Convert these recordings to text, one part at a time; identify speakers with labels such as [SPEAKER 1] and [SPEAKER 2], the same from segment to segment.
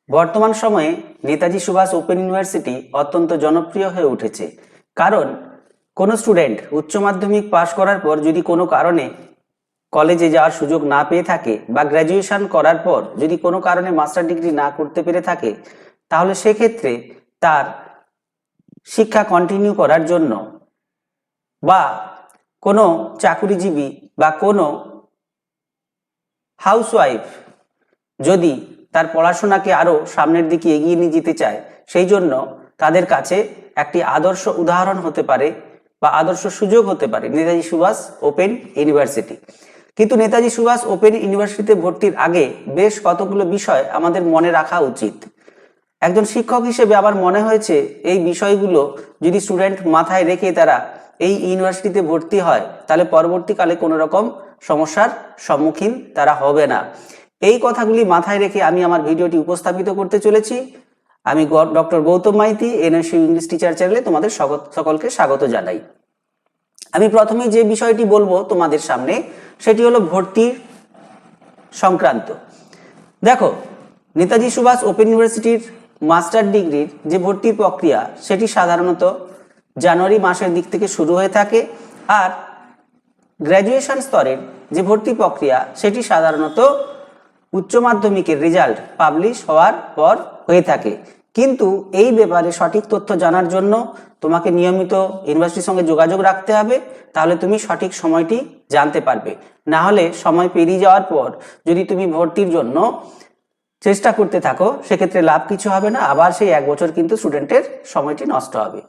[SPEAKER 1] বর্তমান সময়ে Netaji Subhash open university অত্যন্ত জনপ্রিয় হয়ে উঠেছে। কারণ কোনো স্টুডেন্ট উচ্চ মাধ্যমিক পাশ করার পর যদি কোনো কারণে কলেজে যাওয়ার সুযোগ না পেয়ে থাকে বা গ্র্যাজুয়েশন করার পর যদি কোনো কারণে মাস্টার ডিগ্রি না করতে পেরে থাকে, তাহলে সেক্ষেত্রে তার শিক্ষা কন্টিনিউ করার জন্য বা কোনো চাকুরিজীবী বা কোনো হাউসওয়াইফ যদি তার পড়াশোনাকে আরও সামনের দিকে এগিয়ে নিয়ে যেতে চায়, সেই জন্য তাদের কাছে একটি আদর্শ উদাহরণ হতে পারে বা আদর্শ সুযোগ হতে পারে নেতাজি সুভাষ ওপেন ইউনিভার্সিটি। কিন্তু নেতাজি সুভাষ ওপেন ইউনিভার্সিটিতে ভর্তির আগে বেশ কতগুলো বিষয় আমাদের মনে রাখা উচিত। একজন শিক্ষক হিসেবে আমার মনে হয়েছে এই বিষয়গুলো যদি স্টুডেন্ট মাথায় রেখে তারা এই ইউনিভার্সিটিতে ভর্তি হয়, তাহলে পরবর্তীকালে কোনো রকম সমস্যার সম্মুখীন তারা হবে না। এই কথাগুলি মাথায় রেখে আমি আমার ভিডিওটি উপস্থাপিত করতে চলেছি। আমি doctor Goutam Maity, NSU English teacher চ্যানেলে তোমাদের সকলকে স্বাগত জানাই। আমি প্রথমে যে বিষয়টি বলবো তোমাদের সামনে, সেটি হলো ভর্তির সংক্রান্ত। দেখো, নেতাজি সুভাষ ওপেন ইউনিভার্সিটির মাস্টার ডিগ্রির যে ভর্তির প্রক্রিয়া, সেটি সাধারণত জানুয়ারি মাসের দিক থেকে শুরু হয়ে থাকে। আর গ্র্যাজুয়েশন স্তরের যে ভর্তি প্রক্রিয়া, সেটি সাধারণত উচ্চ মাধ্যমিকের রেজাল্ট পাবলিশ হওয়ার পর হয়ে থাকে। কিন্তু এই ব্যাপারে সঠিক তথ্য জানার জন্য তোমাকে নিয়মিত ইউনিভার্সিটির সঙ্গে যোগাযোগ রাখতে হবে, তাহলে তুমি সঠিক সময়টি জানতে পারবে। না হলে সময় পেরিয়ে যাওয়ার পর যদি তুমি ভর্তির জন্য চেষ্টা করতে থাকো, সেক্ষেত্রে লাভ কিছু হবে না, আবার সেই এক বছর কিন্তু স্টুডেন্টের সময়টি নষ্ট হবে।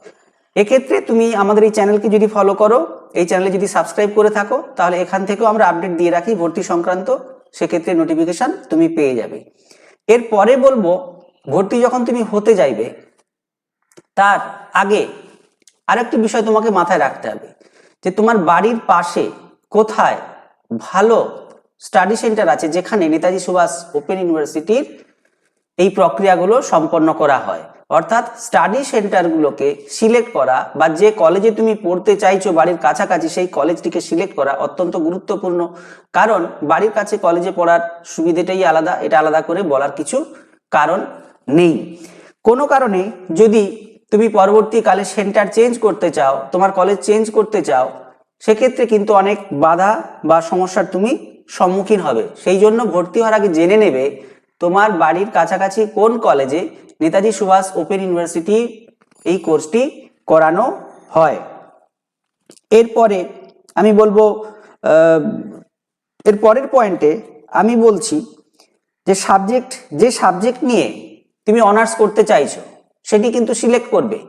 [SPEAKER 1] এক্ষেত্রে তুমি আমাদের এই চ্যানেলকে যদি ফলো করো, এই চ্যানেলে যদি সাবস্ক্রাইব করে থাকো, তাহলে এখান থেকেও আমরা আপডেট দিয়ে রাখি ভর্তি সংক্রান্ত, সেক্ষেত্রে নোটিফিকেশন তুমি পেয়ে যাবে। এরপরে বলবো, ভর্তি যখন তুমি হতে যাইবে তার আগে আরেকটি বিষয় তোমাকে মাথায় রাখতে হবে, যে তোমার বাড়ির পাশে কোথায় ভালো স্টাডি সেন্টার আছে যেখানে নেতাজি সুভাষ ওপেন ইউনিভার্সিটির এই প্রক্রিয়াগুলো সম্পন্ন করা হয়। অর্থাৎ স্টাডি সেন্টারগুলোকে সিলেক্ট করা বা যে কলেজে তুমি পড়তে চাইছো বাড়ির কাছাকাছি, সেই কলেজটিকে সিলেক্ট করা অত্যন্ত গুরুত্বপূর্ণ। কারণ বাড়ির কাছে কলেজে পড়ার সুবিধাটাই আলাদা, এটা আলাদা করে বলার কিছু কারণ নেই। কোনো কারণে যদি তুমি পরবর্তীকালে সেন্টার চেঞ্জ করতে চাও, তোমার কলেজ চেঞ্জ করতে চাও, সেক্ষেত্রে কিন্তু অনেক বাধা বা সমস্যার তুমি সম্মুখীন হবে। সেই জন্য ভর্তি হওয়ার আগে জেনে নেবে তোমার বাড়ির কাছাকাছি কোন কলেজে নেতাজি সুভাষ ওপেন ইউনিভার্সিটি এই কোর্সটি করানো হয়। এরপরে আমি বলবো, এর পরের পয়েন্টে আমি বলছি যে সাবজেক্ট নিয়ে তুমি অনার্স করতে চাইছো, সেটি কিন্তু সিলেক্ট করবে।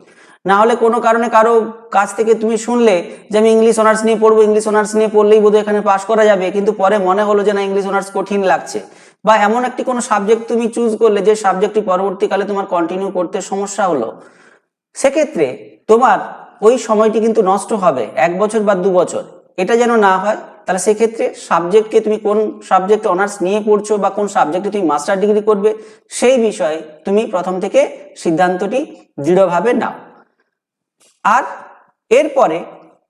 [SPEAKER 1] না হলে কোনো কারণে কারো কাছ থেকে তুমি শুনলে যে আমি ইংলিশ অনার্স নিয়ে পড়বো, ইংলিশ অনার্স নিয়ে পড়লেই বোধহয় এখানে পাশ করা যাবে, কিন্তু পরে মনে হলো যে না, ইংলিশ অনার্স কঠিন লাগছে, বা এমন একটি কোনো সাবজেক্ট তুমি চুজ করলে যে সাবজেক্টটি পরবর্তীকালে তোমার কন্টিনিউ করতে সমস্যা হলো, সেক্ষেত্রে তোমার ওই সময়টি কিন্তু নষ্ট হবে, 1 বছর বা 2 বছর। এটা যেন না হয়, তাহলে সেক্ষেত্রে সাবজেক্টকে তুমি কোন সাবজেক্টে অনার্স নিয়ে পড়ছো বা কোন সাবজেক্টে তুমি মাস্টার ডিগ্রি করবে, সেই বিষয়ে তুমি প্রথম থেকে সিদ্ধান্তটি দৃঢ়ভাবে নাও। আর এরপরে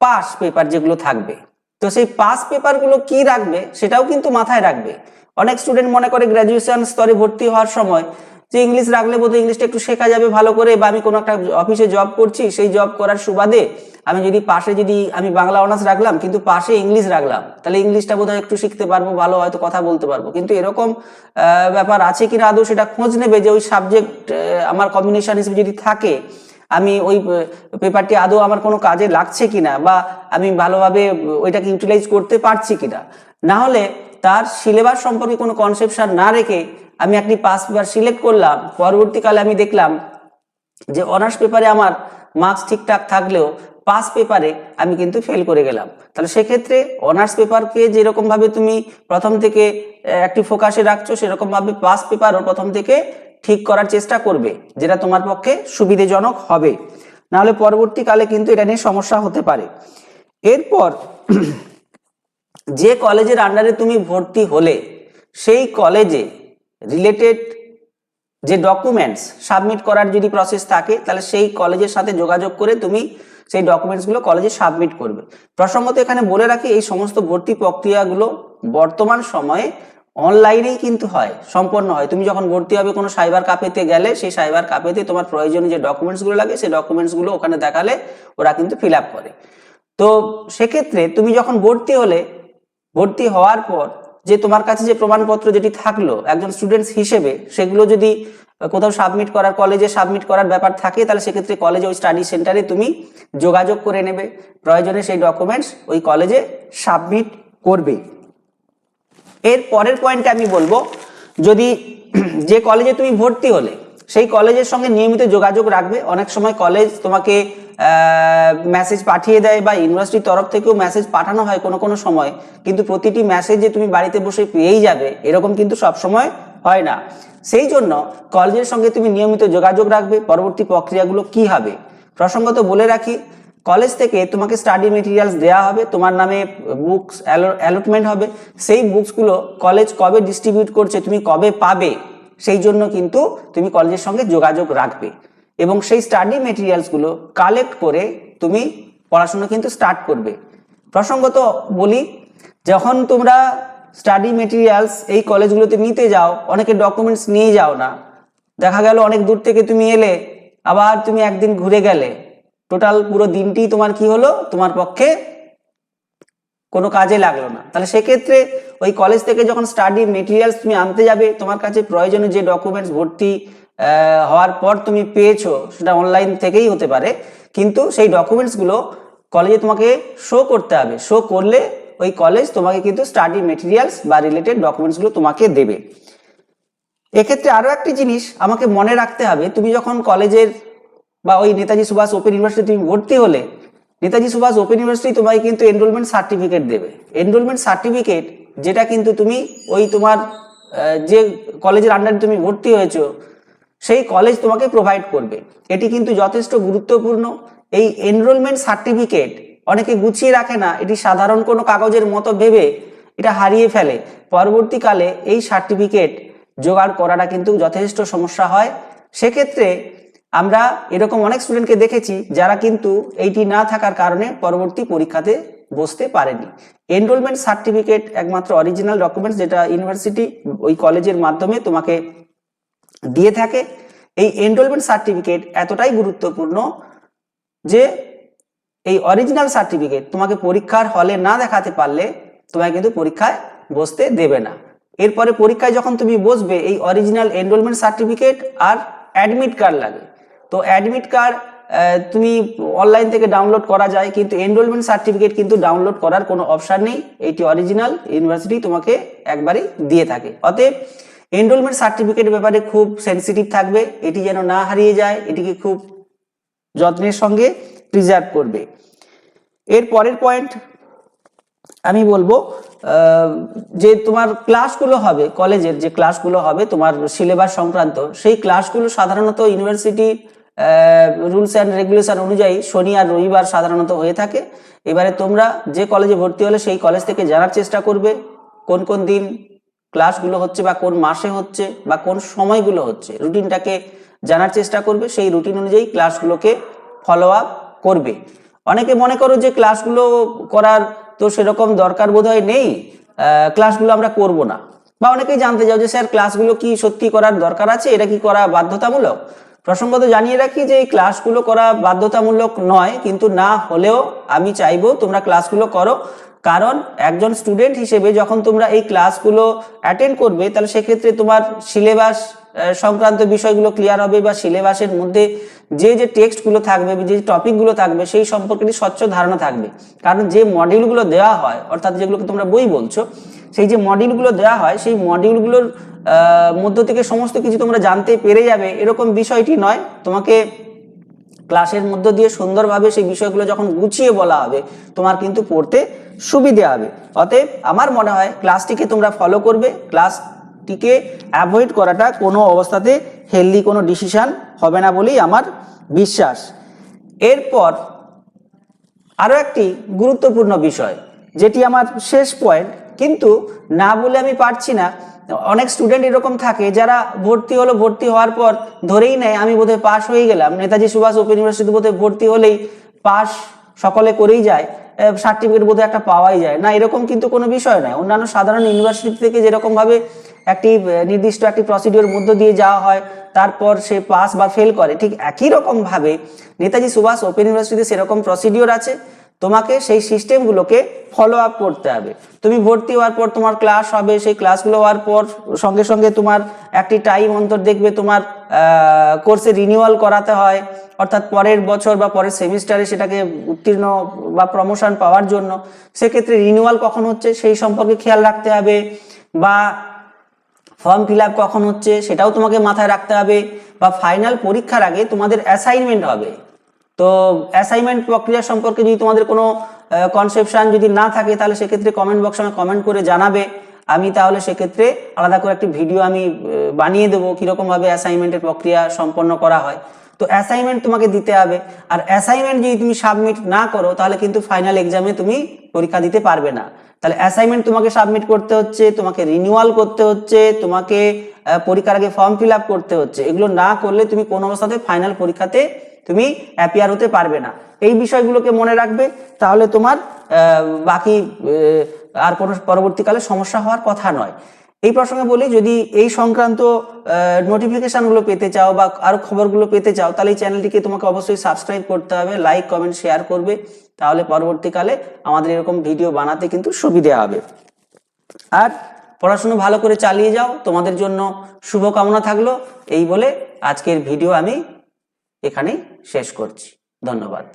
[SPEAKER 1] পাস পেপার যেগুলো থাকবে, তো সেই পাস পেপারগুলো কি রাখবে সেটাও কিন্তু মাথায় রাখবে। অনেক স্টুডেন্ট মনে করে গ্র্যাজুয়েশন স্তরে ভর্তি হওয়ার সময় যে ইংলিশ রাখলে বোধহয় ইংলিশটা একটু শেখা যাবে ভালো করে, বা আমি কোনো একটা অফিসে জব করছি, সেই জব করার সুবাদে আমি যদি পাশে আমি বাংলা অনার্স রাখলাম কিন্তু পাশে ইংলিশ রাখলাম, তাহলে ইংলিশটা বোধহয় একটু শিখতে পারবো, ভালো হয়তো কথা বলতে পারবো। কিন্তু এরকম ব্যাপার আছে কিনা আদৌ সেটা খোঁজ নেবে, যে ওই সাবজেক্ট আমার কম্বিনেশন হিসেবে যদি থাকে, আমি ওই পেপারটি আদৌ আমার কোনো কাজে লাগছে কিনা, বা আমি ভালোভাবে ওইটাকে ইউটিলাইজ করতে পারছি কিনা। না হলে তার সিলেবাস সম্পর্কে কোনো কনসেপশন না রেখে আমি একটি পাস পেপার সিলেক্ট করলাম, পরবর্তীকালে আমি দেখলাম যে অনার্স পেপারে আমার মার্কস ঠিকঠাক থাকলেও পাস পেপারে আমি কিন্তু ফেল করে গেলাম। তাহলে সেক্ষেত্রে অনার্স পেপারকে যেরকম ভাবে তুমি প্রথম থেকে একটি ফোকাসে রাখছো, সেরকম ভাবে পাস পেপারও প্রথম থেকে ঠিক করার চেষ্টা করবে, যেটা তোমার পক্ষে সুবিধাজনক হবে। নাহলে পরবর্তীকালে কিন্তু এটা নিয়ে সমস্যা হতে পারে। এরপর যে কলেজের আন্ডারে তুমি ভর্তি হলে, সেই কলেজে রিলেটেড যে ডকুমেন্টস সাবমিট করার যদি প্রসেস থাকে, তাহলে সেই কলেজের সাথে যোগাযোগ করে তুমি সেই ডকুমেন্টসগুলো কলেজে সাবমিট করবে। প্রসঙ্গত এখানে বলে রাখি, এই সমস্ত ভর্তি প্রক্রিয়াগুলো বর্তমান সময়ে অনলাইনেই কিন্তু হয়, সম্পন্ন হয়। তুমি যখন ভর্তি হবে কোনো সাইবার ক্যাফেতে গেলে, সেই সাইবার ক্যাফেতে তোমার প্রয়োজনীয় যে ডকুমেন্টসগুলো লাগে সেই ডকুমেন্টসগুলো ওখানে দেখালে ওরা কিন্তু ফিল আপ করে। তো সেক্ষেত্রে তুমি যখন ভর্তি হলে, ভর্তি হওয়ার পর যে তোমার কাছে যে প্রমাণপত্র যেটি থাকলো একজন স্টুডেন্টস হিসেবে, সেগুলো যদি কোথাও সাবমিট করার, কলেজে সাবমিট করার ব্যাপার থাকে, তাহলে সেক্ষেত্রে কলেজে ওই স্টাডি সেন্টারে তুমি যোগাযোগ করে নেবে, প্রয়োজনে সেই ডকুমেন্টস ওই কলেজে সাবমিট করবে। এর পরের পয়েন্টে আমি বলবো, যদি যে কলেজে তুমি ভর্তি হলে সেই কলেজের সঙ্গে নিয়মিত যোগাযোগ রাখবে। অনেক সময় কলেজ তোমাকে মেসেজ পাঠিয়ে দেয় বা ইউনিভার্সিটির তরফ থেকেও মেসেজ পাঠানো হয় কোনো কোনো সময়, কিন্তু প্রতিটি মেসেজ যে তুমি বাড়িতে বসে পেয়েই যাবে এরকম কিন্তু সব সময় হয় না। সেই জন্য কলেজের সঙ্গে তুমি নিয়মিত যোগাযোগ রাখবে। পরবর্তী প্রক্রিয়াগুলো কি হবে প্রসঙ্গত বলে রাখি, কলেজ থেকে তোমাকে স্টাডি মেটেরিয়ালস দেওয়া হবে, তোমার নামে বুকস অ্যালটমেন্ট হবে। সেই বুকসগুলো কলেজ কবে ডিস্ট্রিবিউট করছে, তুমি কবে পাবে, সেই জন্য কিন্তু তুমি কলেজের সঙ্গে যোগাযোগ রাখবে এবং সেই স্টাডি মেটেরিয়ালসগুলো কালেক্ট করে তুমি পড়াশোনা কিন্তু স্টার্ট করবে। প্রসঙ্গত বলি, যখন তোমরা স্টাডি মেটেরিয়ালস এই কলেজগুলোতে নিতে যাও, অনেকে ডকুমেন্টস নিয়ে যাও না, দেখা গেল অনেক দূর থেকে তুমি এলে, আবার তুমি একদিন ঘুরে গেলে, টোটাল পুরো দিনটি তোমার কি হলো, তোমার পক্ষে কোনো কাজে লাগলো না। তাহলে সেক্ষেত্রে ওই কলেজ থেকে যখন স্টাডি মেটেরিয়ালস তুমি আনতে যাবে, তোমার কাছে প্রয়োজনীয় যে ডকুমেন্টস ভর্তি হওয়ার পর তুমি পেয়েছো, সেটা অনলাইন থেকেই হতে পারে, কিন্তু সেই ডকুমেন্টসগুলো কলেজে তোমাকে শো করতে হবে। শো করলে ওই কলেজ তোমাকে কিন্তু স্টাডি মেটেরিয়ালস বা রিলেটেড ডকুমেন্টসগুলো তোমাকে দেবে। এক্ষেত্রে আরো একটি জিনিস আমাকে মনে রাখতে হবে, তুমি যখন কলেজের বা ওই নেতাজি সুভাষ ওপেন ইউনিভার্সিটি তুমি ভর্তি হলে, নেতাজি সুভাষ ওপেন ইউনিভার্সিটি তোমাকে কিন্তু এনরোলমেন্ট সার্টিফিকেট দেবে। এনরোলমেন্ট সার্টিফিকেট যেটা কিন্তু তুমি ওই তোমার যে কলেজের আন্ডারে তুমি ভর্তি হয়েছো সেই কলেজ তোমাকে প্রোভাইড করবে। এটি কিন্তু যথেষ্ট গুরুত্বপূর্ণ। এই এনরোলমেন্ট সার্টিফিকেট অনেকে গুছিয়ে রাখে না, এটি সাধারণ কোনো কাগজের মতো ভেবে এটা হারিয়ে ফেলে। পরবর্তীকালে এই সার্টিফিকেট জোগাড় করাটা কিন্তু যথেষ্ট সমস্যা হয়। সেক্ষেত্রে আমরা এরকম অনেক স্টুডেন্টকে দেখেছি যারা কিন্তু এইটি না থাকার কারণে পরবর্তী পরীক্ষাতে বসতে পারেনি। এনরোলমেন্ট সার্টিফিকেট একমাত্র অরিজিনাল ডকুমেন্টস যেটা ইউনিভার্সিটি ওই কলেজের মাধ্যমে তোমাকে দিয়ে থাকে। এই এনরোলমেন্ট সার্টিফিকেট এতটাই গুরুত্বপূর্ণ যে এই অরিজিনাল সার্টিফিকেট তোমাকে পরীক্ষার হলে না দেখাতে পারলে তোমাকে কিন্তু পরীক্ষায় বসতে দেবে না। এরপরে পরীক্ষায় যখন তুমি বসবে, এই অরিজিনাল এনরোলমেন্ট সার্টিফিকেট আর অ্যাডমিট কার্ড লাগে। তো অ্যাডমিট কার্ড তুমি অনলাইন থেকে ডাউনলোড করা যায়, কিন্তু এনরোলমেন্ট সার্টিফিকেট কিন্তু ডাউনলোড করার কোনো অপশন নেই। এইটি অরিজিনাল ইউনিভার্সিটি তোমাকে একবারই দিয়ে থাকে। অতএব এনরোলমেন্ট সার্টিফিকেটের ব্যাপারে খুব সেন্সিটিভ থাকবে, এটি যেন না হারিয়ে যায়, এটিকে খুব যত্নের সঙ্গে প্রিজার্ভ করবে। এর পরের পয়েন্ট আমি বলবো, যে তোমার ক্লাসগুলো হবে, কলেজের যে ক্লাসগুলো হবে তোমার সিলেবাস সংক্রান্ত, সেই ক্লাসগুলো সাধারণত ইউনিভার্সিটি রুলস অ্যান্ড রেগুলেশন অনুযায়ী শনি আর রবিবার সাধারণত হয়ে থাকে। এবারে তোমরা যে কলেজে ভর্তি হলে সেই কলেজ থেকে জানার চেষ্টা করবে কোন কোন দিন ক্লাসগুলো হচ্ছে বা কোন মাসে হচ্ছে বা কোন সময়গুলো হচ্ছে, রুটিনটাকে জানার চেষ্টা করবে। সেই রুটিন অনুযায়ী ক্লাসগুলোকে ফলো আপ করবে। অনেকে মনে করো যে ক্লাসগুলো করার তো সেরকম দরকার বোধহয় নেই, ক্লাসগুলো আমরা করব না, বা অনেকেই জানতে চাও যে স্যার ক্লাসগুলো কি সত্যি করার দরকার আছে, এটা কি করা বাধ্যতামূলক। প্রসঙ্গত জানিয়ে রাখি যে এই ক্লাসগুলো করা বাধ্যতামূলক নয়, কিন্তু না হলেও আমি চাইবো তোমরা ক্লাসগুলো করো। কারণ একজন স্টুডেন্ট হিসেবে যখন তোমরা এই ক্লাসগুলো অ্যাটেন্ড করবে, তাহলে সেক্ষেত্রে তোমার সিলেবাস সংক্রান্ত বিষয়গুলো ক্লিয়ার হবে, বা সিলেবাসের মধ্যে যে যে টেক্সটগুলো থাকবে, যে টপিকগুলো থাকবে সেই সম্পর্কে স্বচ্ছ ধারণা থাকবে। কারণ যে মডিউলগুলো দেওয়া হয়, অর্থাৎ যেগুলোকে তোমরা বই বলছো, সেই যে মডিউলগুলো দেওয়া হয় সেই মডিউলগুলোর মধ্য থেকে সমস্ত কিছু তোমরা জানতে পেরে যাবে এরকম বিষয়টি নয়। তোমাকে ক্লাসের মধ্য দিয়ে সুন্দরভাবে সেই বিষয়গুলো যখন গুছিয়ে বলা হবে, তোমার কিন্তু পড়তে সুবিধে হবে। অতএব আমার মনে হয় ক্লাসটিকে তোমরা ফলো করবে। ক্লাসটিকে অ্যাভয়েড করাটা কোনো অবস্থাতে হেলদি কোনো ডিসিশন হবে না বলেই আমার বিশ্বাস। এরপর আরো একটি গুরুত্বপূর্ণ বিষয়, যেটি আমার শেষ পয়েন্ট, কিন্তু না বলে আমি পারছি না। অনেক স্টুডেন্ট এরকম থাকে যারা ভর্তি হলো, ভর্তি হওয়ার পর ধরেই নেয় আমি বোধহয় পাস হয়ে গেলাম, নেতাজি সুভাষ ওপেন ইউনিভার্সিটি বোধহয় ভর্তি হলেই পাস সকলে করেই যায়, সার্টিফিকেট বোধহয় একটা পাওয়াই যায় না, এরকম কিন্তু কোনো বিষয় নয়। অন্যান্য সাধারণ ইউনিভার্সিটি থেকে যেরকম ভাবে একটি নির্দিষ্ট একটি প্রসিডিওর মধ্য দিয়ে যাওয়া হয়, তারপর সে পাস বা ফেল করে, ঠিক একই রকম ভাবে নেতাজি সুভাষ ওপেন ইউনিভার্সিটিতে সেরকম প্রসিডিওর আছে। তোমাকে সেই সিস্টেমগুলোকে ফলো আপ করতে হবে। তুমি ভর্তি হওয়ার পর তোমার ক্লাস হবে, সেই ক্লাসগুলো হওয়ার পর সঙ্গে সঙ্গে তোমার একটি টাইম অন্তর দেখবে তোমার কোর্সে রিনিউয়াল করাতে হয়, অর্থাৎ পরের বছর বা পরের সেমিস্টারে সেটাকে উত্তীর্ণ বা প্রমোশন পাওয়ার জন্য সেক্ষেত্রে রিনিউয়াল কখন হচ্ছে সেই সম্পর্কে খেয়াল রাখতে হবে, বা ফর্ম ফিল আপ কখন হচ্ছে সেটাও তোমাকে মাথায় রাখতে হবে, বা ফাইনাল পরীক্ষার আগে তোমাদের অ্যাসাইনমেন্ট হবে। তো অ্যাসাইনমেন্ট প্রক্রিয়া সম্পর্কে যদি তোমাদের কোনো কনসেপশন যদি না থাকে তাহলে সেক্ষেত্রে কমেন্ট বক্সে আমি কমেন্ট করে জানাবে। আমি তাহলে সেক্ষেত্রে আলাদা করে একটি ভিডিও আমি বানিয়ে দেবো কীরকমভাবে অ্যাসাইনমেন্টের প্রক্রিয়া সম্পন্ন করা হয়। তো অ্যাসাইনমেন্ট তোমাকে দিতে হবে, আর অ্যাসাইনমেন্ট যদি তুমি সাবমিট না করো তাহলে কিন্তু ফাইনাল এক্সামে তুমি পরীক্ষা দিতে পারবে না। তাহলে অ্যাসাইনমেন্ট তোমাকে সাবমিট করতে হচ্ছে, তোমাকে রিনিউয়াল করতে হচ্ছে, তোমাকে পরীক্ষার আগে ফর্ম ফিল আপ করতে হচ্ছে। এগুলো না করলে তুমি কোনো অবস্থাতে ফাইনাল পরীক্ষাতে তুমি অ্যাপিয়ার হতে পারবে না। এই বিষয়গুলোকে মনে রাখবে, তাহলে তোমার বাকি আর কোনো পরবর্তীকালে সমস্যা হওয়ার কথা নয়। এই প্রসঙ্গে বলি, যদি এই সংক্রান্ত নোটিফিকেশনগুলো পেতে চাও বা আরো খবরগুলো পেতে চাও তাহলে এই চ্যানেলটিকে তোমাকে অবশ্যই সাবস্ক্রাইব করতে হবে, লাইক কমেন্ট শেয়ার করবে, তাহলে পরবর্তীকালে আমাদের এরকম ভিডিও বানাতে কিন্তু সুবিধা হবে। আর পড়াশোনা ভালো করে চালিয়ে যাও, তোমাদের জন্য শুভকামনা থাকলো। এই বলে আজকের ভিডিও আমি এখানেই শেষ করছি। ধন্যবাদ।